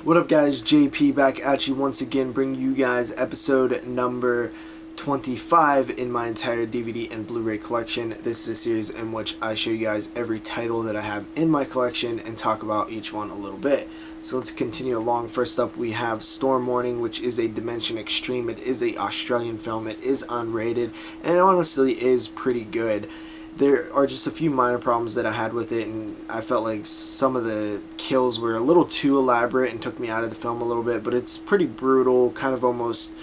What up, guys? JP back at you once again, bringing you guys episode number 25 in my entire DVD and Blu-ray collection. This is a series in which I show you guys every title that I have in my collection and talk about each one a little bit. So let's continue along. First up, we have Storm Warning, which is a Dimension Extreme. It is a Australian film. It is unrated, and it honestly is pretty good. There are just a few minor problems that I had with it, and I felt like some of the kills were a little too elaborate and took me out of the film a little bit, but it's pretty brutal, kind of almost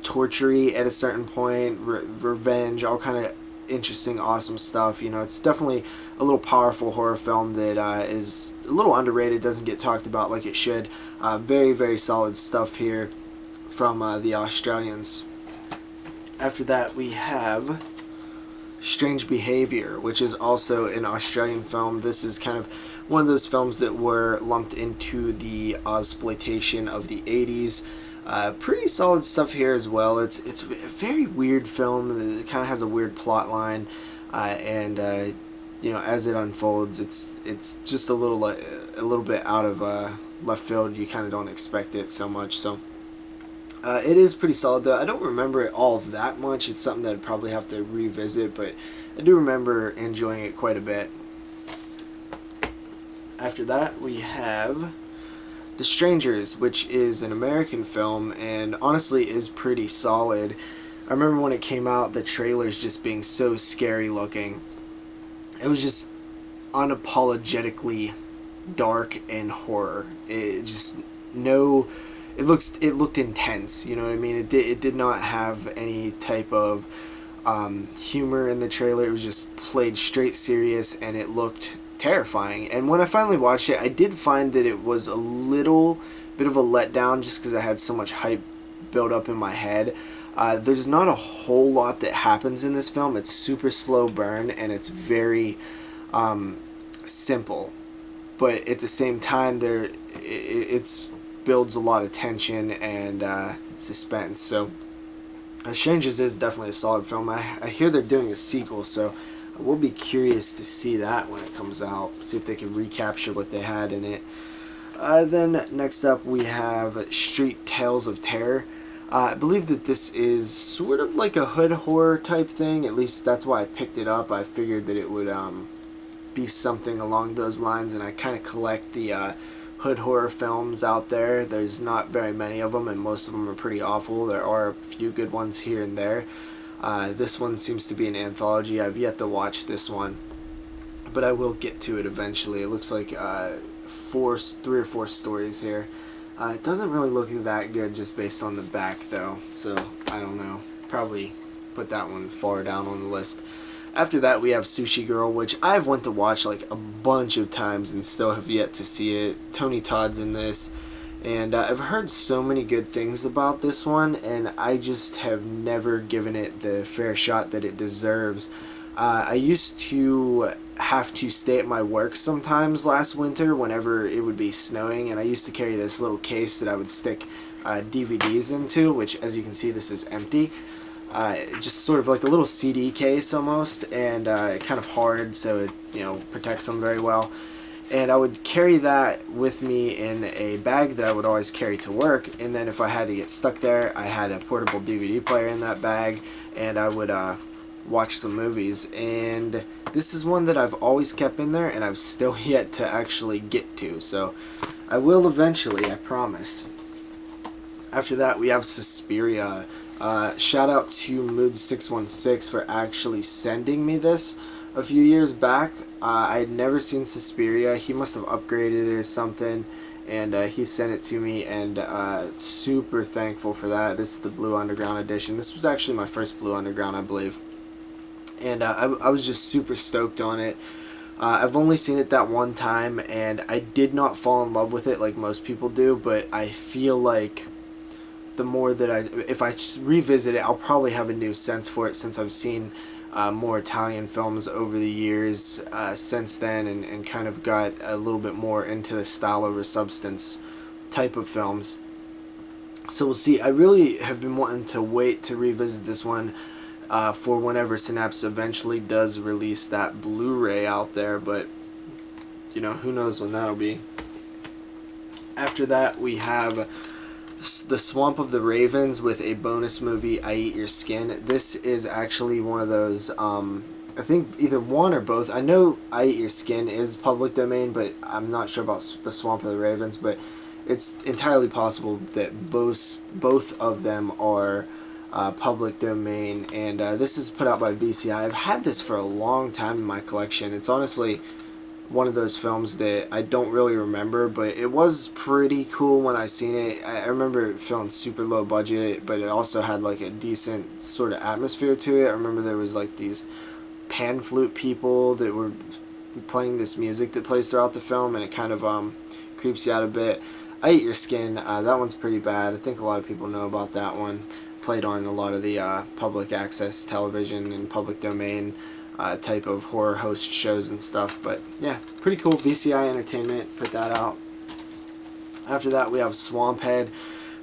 torture-y at a certain point, revenge, all kind of interesting, awesome stuff. You know, it's definitely a little powerful horror film that is a little underrated, doesn't get talked about like it should. Very, very solid stuff here from the Australians. After that, we have Strange Behavior, which is also an Australian film. This is kind of one of those films that were lumped into the Ozploitation of the 80s. Pretty solid stuff here as well. It's a very weird film. It kind of has a weird plot line, and you know, as it unfolds, it's just a little bit out of left field. You kind of don't expect it so much. So it is pretty solid, though. I don't remember it all that much. It's something that I'd probably have to revisit, but I do remember enjoying it quite a bit. After that, we have The Strangers, which is an American film, and honestly is pretty solid. I remember when it came out, the trailers just being so scary looking. It was just unapologetically dark and horror. It just it looked intense, you know what I mean? It did not have any type of humor in the trailer. It was just played straight serious, and it looked terrifying. And when I finally watched it, I did find that it was a little bit of a letdown just because I had so much hype built up in my head. There's not a whole lot that happens in this film. It's super slow burn, and it's very simple, but at the same time it's builds a lot of tension and suspense. So Strangers is definitely a solid film. I hear they're doing a sequel, so I will be curious to see that when it comes out, see if they can recapture what they had in it. Then next up, we have Street Tales of Terror. I believe that this is sort of like a hood horror type thing. At least that's why I picked it up. I figured that it would be something along those lines, and I kind of collect the hood horror films out there. There's not very many of them, and most of them are pretty awful. There are a few good ones here and there. This one seems to be an anthology. I've yet to watch this one, but I will get to it eventually. It looks like 3 or 4 stories here. It doesn't really look that good just based on the back, though, so I don't know. Probably put that one far down on the list. After that, we have Sushi Girl, which I've went to watch like a bunch of times and still have yet to see it. Tony Todd's in this, and I've heard so many good things about this one, and I just have never given it the fair shot that it deserves. I used to have to stay at my work sometimes last winter whenever it would be snowing, and I used to carry this little case that I would stick DVDs into, which, as you can see, this is empty. Just sort of like a little CD case almost, and kind of hard, so it, you know, protects them very well. And I would carry that with me in a bag that I would always carry to work, and then if I had to get stuck there, I had a portable DVD player in that bag, and I would watch some movies. And this is one that I've always kept in there, and I've still yet to actually get to, so I will eventually, I promise. After that, we have Suspiria. Shout out to Mood616 for actually sending me this a few years back. I had never seen Suspiria. He must have upgraded it or something, and he sent it to me, and super thankful for that. This is the Blue Underground edition. This was actually my first Blue Underground, I believe, and I was just super stoked on it. I've only seen it that one time, and I did not fall in love with it like most people do, but I feel like the more that if I revisit it, I'll probably have a new sense for it, since I've seen more Italian films over the years since then, and kind of got a little bit more into the style over substance type of films. So we'll see. I really have been wanting to wait to revisit this one for whenever Synapse eventually does release that Blu-ray out there, but you know, who knows when that'll be. After that, we have The Swamp of the Ravens with a bonus movie, I Eat Your Skin. This is actually one of those, I think either one or both. I know I Eat Your Skin is public domain, but I'm not sure about The Swamp of the Ravens, but it's entirely possible that both of them are public domain, and this is put out by VCI. I've had this for a long time in my collection. It's honestly one of those films that I don't really remember, but it was pretty cool when I seen it. I remember it feeling super low budget, but it also had like a decent sort of atmosphere to it. I remember there was like these pan flute people that were playing this music that plays throughout the film, and it kind of creeps you out a bit. I Eat Your Skin, that one's pretty bad. I think a lot of people know about that one. Played on a lot of the public access television and public domain type of horror host shows and stuff. But yeah, pretty cool. VCI Entertainment put that out. After that, we have Swamphead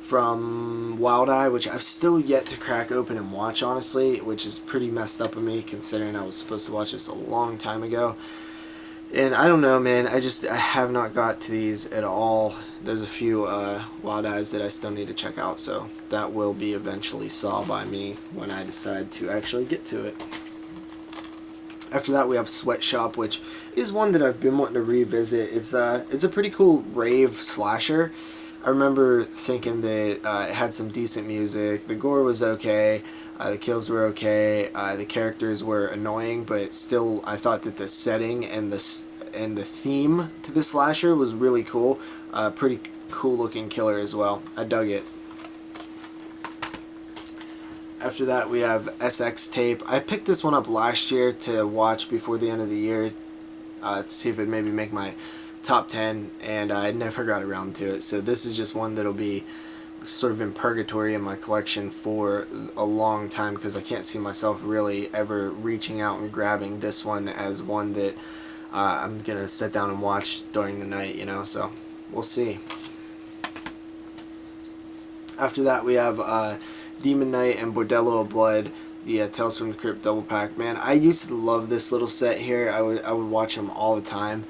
from Wild Eye, which I've still yet to crack open and watch, honestly, which is pretty messed up of me considering I was supposed to watch this a long time ago. And I don't know, man, I have not got to these at all. There's a few Wild Eyes that I still need to check out, so that will be eventually saw by me when I decide to actually get to it. After that, we have Sweatshop, which is one that I've been wanting to revisit. It's a pretty cool rave slasher. I remember thinking that it had some decent music. The gore was okay. The kills were okay. The characters were annoying, but still, I thought that the setting and the theme to the slasher was really cool. Pretty cool looking killer as well. I dug it. After that, we have SX Tape. I picked this one up last year to watch before the end of the year to see if it maybe make my top 10, and I never got around to it. So this is just one that'll be sort of in purgatory in my collection for a long time, because I can't see myself really ever reaching out and grabbing this one as one that I'm going to sit down and watch during the night, you know, so we'll see. After that, we have Demon Knight and Bordello of Blood, the Tales from the Crypt double pack. Man, I used to love this little set here. I would watch them all the time,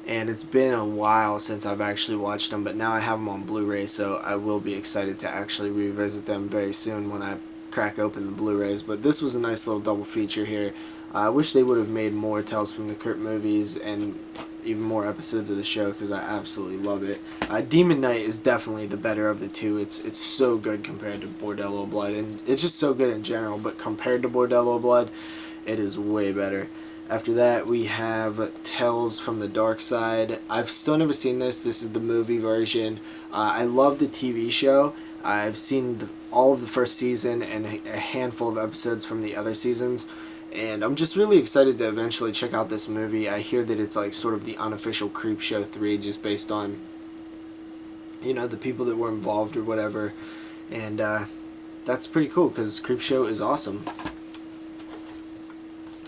and it's been a while since I've actually watched them, but now I have them on Blu-ray, so I will be excited to actually revisit them very soon when I crack open the Blu-rays. But this was a nice little double feature here. I wish they would have made more Tales from the Crypt movies and even more episodes of the show, because I absolutely love it. Demon Knight is definitely the better of the two. It's so good compared to Bordello of Blood, and it's just so good in general, but compared to Bordello of Blood, it is way better. After that, we have Tales from the Darkside. I've still never seen this. This is the movie version. I love the TV show. I've seen all of the first season and a handful of episodes from the other seasons, and I'm just really excited to eventually check out this movie. I hear that it's like sort of the unofficial Creepshow 3, just based on, you know, the people that were involved or whatever, and that's pretty cool because Creepshow is awesome.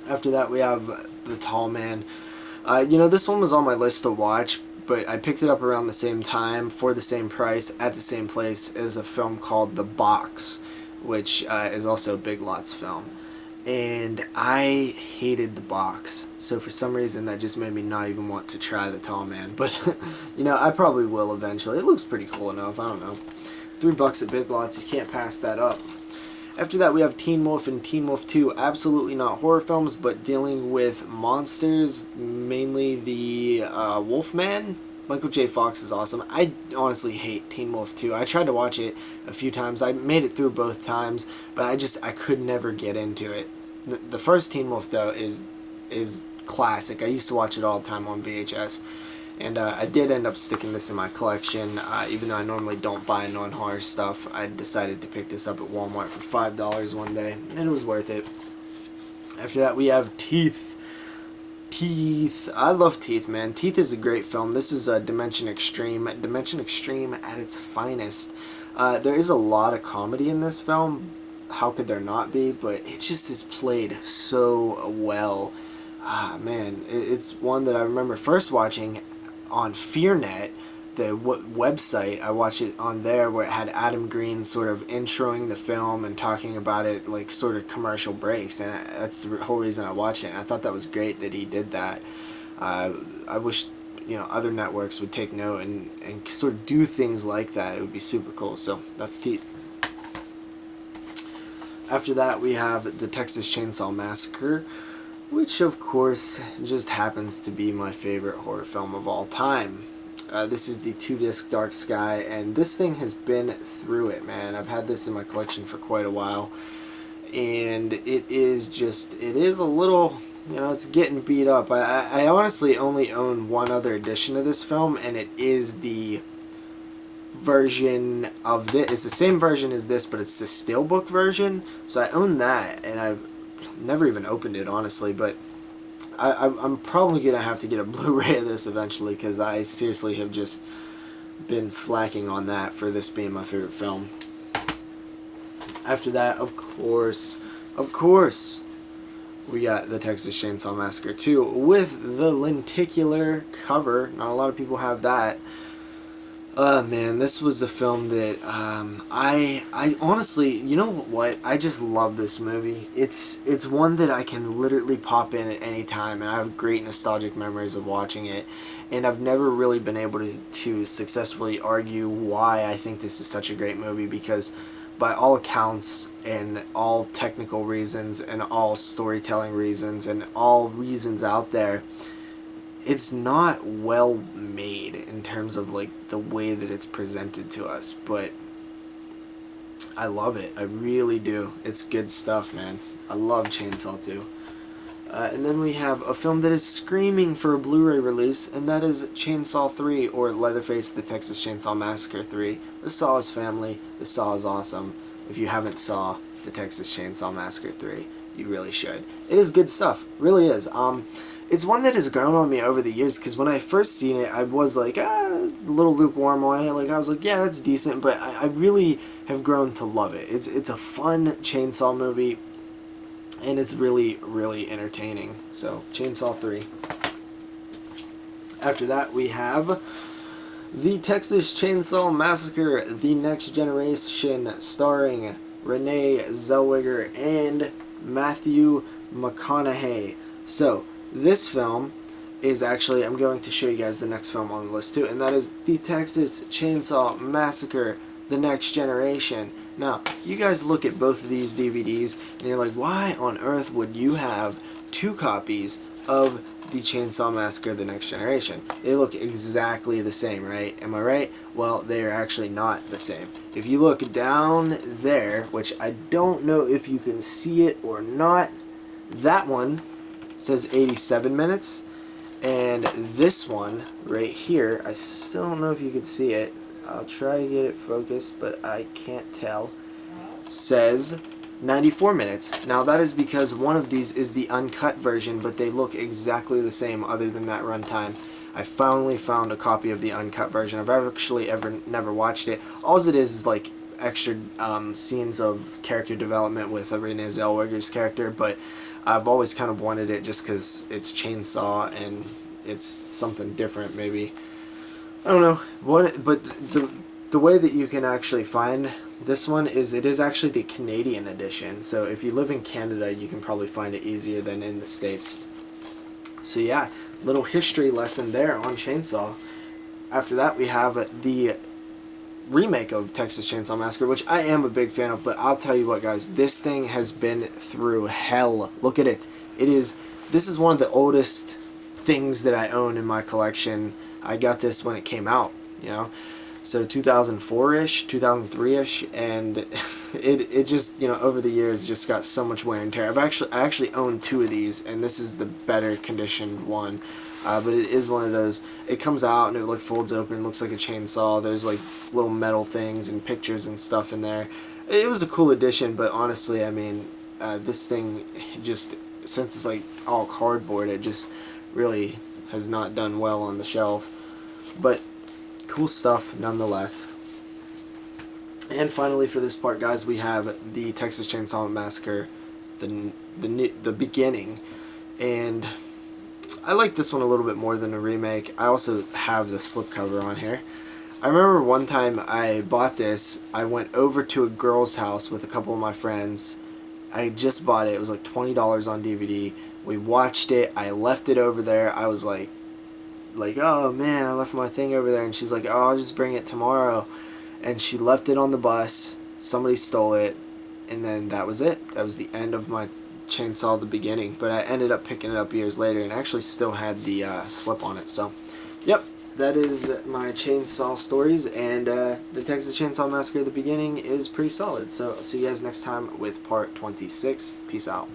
After that, we have The Tall Man. You know, this one was on my list to watch, but I picked it up around the same time for the same price at the same place as a film called The Box, which is also a Big Lots film. And I hated The Box, so for some reason that just made me not even want to try The Tall Man. But, you know, I probably will eventually. It looks pretty cool enough, I don't know. $3 at Big Lots, you can't pass that up. After that, we have Teen Wolf and Teen Wolf 2. Absolutely not horror films, but dealing with monsters, mainly the Wolfman. Michael J. Fox is awesome. I honestly hate Teen Wolf 2. I tried to watch it a few times. I made it through both times, but I could never get into it. The first Teen Wolf, though, is classic. I used to watch it all the time on VHS. And I did end up sticking this in my collection. Even though I normally don't buy non-horror stuff, I decided to pick this up at Walmart for $5 one day, and it was worth it. After that, we have Teeth. Teeth. I love Teeth, man. Teeth is a great film. This is Dimension Extreme. Dimension Extreme at its finest. There is a lot of comedy in this film. How could there not be? But it just is played so well. Man, it's one that I remember first watching on FearNet, the website. I watched it on there, where it had Adam Green sort of introing the film and talking about it like sort of commercial breaks, and that's the whole reason I watched it, and I thought that was great that he did that. I wish other networks would take note and sort of do things like that. It would be super cool. So that's Teeth. After that, we have the Texas Chainsaw Massacre, which of course just happens to be my favorite horror film of all time. This is the 2-disc Dark Sky, and this thing has been through it, man. I've had this in my collection for quite a while, and it is a little, it's getting beat up. I honestly only own one other edition of this film, and it is the version of this. It's the same version as this, but it's the steelbook version, so I own that, and I've never even opened it, honestly, but I'm probably going to have to get a Blu-ray of this eventually, because I seriously have just been slacking on that for this being my favorite film. After that, of course, we got the Texas Chainsaw Massacre 2 with the lenticular cover. Not a lot of people have that. Man, this was a film that I honestly, you know what? I just love this movie. It's one that I can literally pop in at any time, and I have great nostalgic memories of watching it. And I've never really been able to successfully argue why I think this is such a great movie, because by all accounts and all technical reasons and all storytelling reasons and all reasons out there, it's not well made in terms of like the way that it's presented to us, but I love it. I really do. It's good stuff, man. I love Chainsaw 2. And then we have a film that is screaming for a Blu-ray release, and that is Chainsaw 3, or Leatherface, the Texas Chainsaw Massacre 3. The Saw is family. The Saw is awesome. If you haven't saw the Texas Chainsaw Massacre 3, you really should. It is good stuff. Really is. It's one that has grown on me over the years, because when I first seen it, I was like, a little lukewarm on it. Like, I was like, yeah, that's decent, but I really have grown to love it. It's a fun chainsaw movie, and it's really, really entertaining. So, Chainsaw 3. After that, we have the Texas Chainsaw Massacre, The Next Generation, starring Renee Zellweger and Matthew McConaughey. So, this film is actually, I'm going to show you guys the next film on the list too, and that is the Texas Chainsaw Massacre, The Next Generation. Now, you guys look at both of these DVDs, and you're like, why on earth would you have two copies of the Chainsaw Massacre, The Next Generation? They look exactly the same, right? Am I right? Well, they are actually not the same. If you look down there, which I don't know if you can see it or not, that one says 87 minutes, and this one right here, I still don't know if you can see it. I'll try to get it focused, but I can't tell. Says 94 minutes. Now that is because one of these is the uncut version, but they look exactly the same other than that runtime. I finally found a copy of the uncut version. I've actually never watched it. All it is like extra scenes of character development with Renee Zellweger's character, but I've always kind of wanted it just because it's Chainsaw and it's something different, maybe. I don't know. But the way that you can actually find this one is it is actually the Canadian edition. So if you live in Canada, you can probably find it easier than in the States. So yeah, little history lesson there on Chainsaw. After that, we have the remake of Texas Chainsaw Massacre, which I am a big fan of, but I'll tell you what, guys, this thing has been through hell. Look at it. This is one of the oldest things that I own in my collection. I got this when it came out, so 2004-ish, 2003-ish, and it just, over the years just got so much wear and tear. I actually own two of these, and this is the better conditioned one. But it is one of those, it comes out and it like folds open, looks like a chainsaw. There's like little metal things and pictures and stuff in there. It was a cool addition, but honestly, I mean, this thing just, since it's like all cardboard, it just really has not done well on the shelf. But cool stuff nonetheless. And finally, for this part, guys, we have the Texas Chainsaw Massacre, the beginning, and I like this one a little bit more than a remake. I also have the slipcover on here. I remember one time I bought this. I went over to a girl's house with a couple of my friends. I just bought it. It was like $20 on DVD. We watched it. I left it over there. I was like like, oh man, I left my thing over there, and she's like, oh, I'll just bring it tomorrow, and she left it on the bus. Somebody stole it, and then that was it. That was the end of my chainsaw at the beginning. But I ended up picking it up years later, and actually still had the slip on it. So, yep, that is my chainsaw stories, and the Texas Chainsaw Massacre at the beginning is pretty solid. So I'll see you guys next time with part 26. Peace out.